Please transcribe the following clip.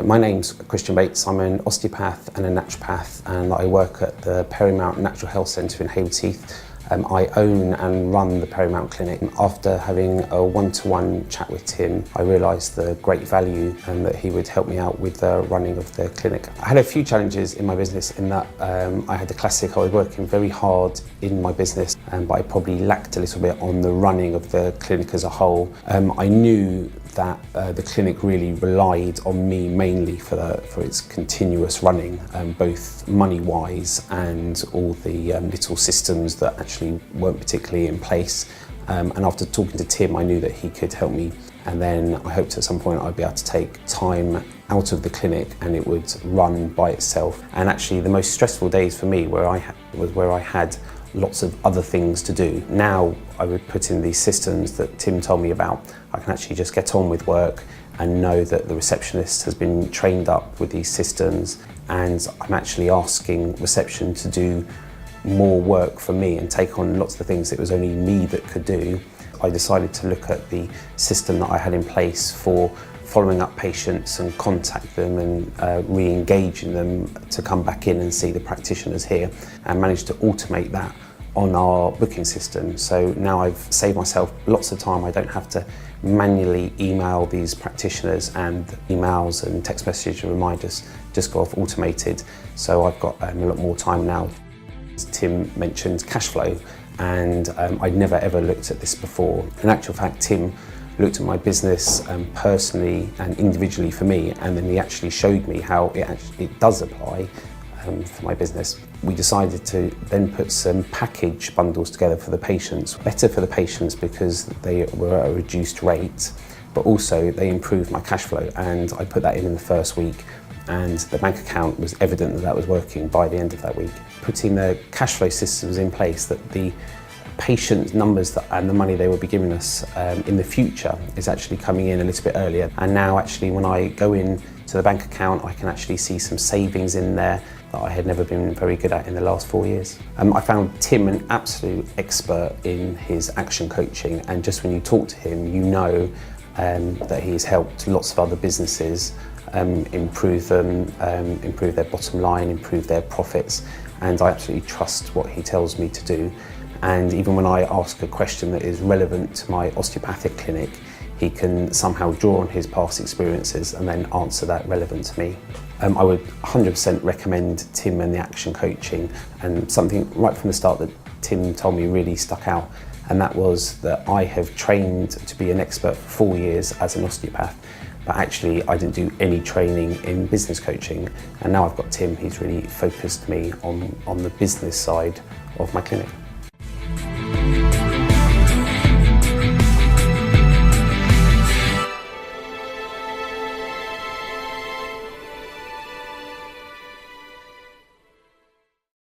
My name's Christian Bates. I'm an osteopath and a naturopath, and I work at the Perrymount Natural Health Centre in Hayward Heath. I own and run the Perrymount Clinic. After having a one-to-one chat with Tim, I realised the great value that he would help me out with the running of the clinic. I had a few challenges in my business in that I had the classic, I was working very hard in my business, but I probably lacked a little bit on the running of the clinic as a whole. I knew that the clinic really relied on me mainly for its continuous running, both money-wise and all the little systems that actually weren't particularly in place. And after talking to Tim, I knew that he could help me, and then I hoped at some point I'd be able to take time out of the clinic and it would run by itself. And actually the most stressful days for me where I had lots of other things to do. Now I would put in these systems that Tim told me about. I can actually just get on with work and know that the receptionist has been trained up with these systems, and I'm actually asking reception to do more work for me and take on lots of the things that it was only me that could do. I decided to look at the system that I had in place for following up patients and contact them and re-engaging them to come back in and see the practitioners here, and managed to automate that on our booking system. So now I've saved myself lots of time. I don't have to manually email these practitioners, and emails and text message and reminders just go off automated. So I've got a lot more time now. Tim mentioned cash flow, and I'd never ever looked at this before. In actual fact, Tim looked at my business personally and individually for me, and then he actually showed me how it does apply for my business. We decided to then put some package bundles together for the patients. Better for the patients because they were at a reduced rate, but also they improved my cash flow, and I put that in the first week, and the bank account was evident that that was working by the end of that week. Putting the cash flow systems in place, that the patient numbers and the money they will be giving us in the future is actually coming in a little bit earlier. And now actually when I go in to the bank account, I can actually see some savings in there that I had never been very good at in the last 4 years. I found Tim an absolute expert in his action coaching, and just when you talk to him, you know that he's helped lots of other businesses improve them, improve their bottom line, improve their profits, and I absolutely trust what he tells me to do. And even when I ask a question that is relevant to my osteopathic clinic, he can somehow draw on his past experiences and then answer that relevant to me. I would 100% recommend Tim and the action coaching, and something right from the start that Tim told me really stuck out, and that was that I have trained to be an expert for 4 years as an osteopath, but actually I didn't do any training in business coaching, and now I've got Tim, he's really focused me on the business side of my clinic.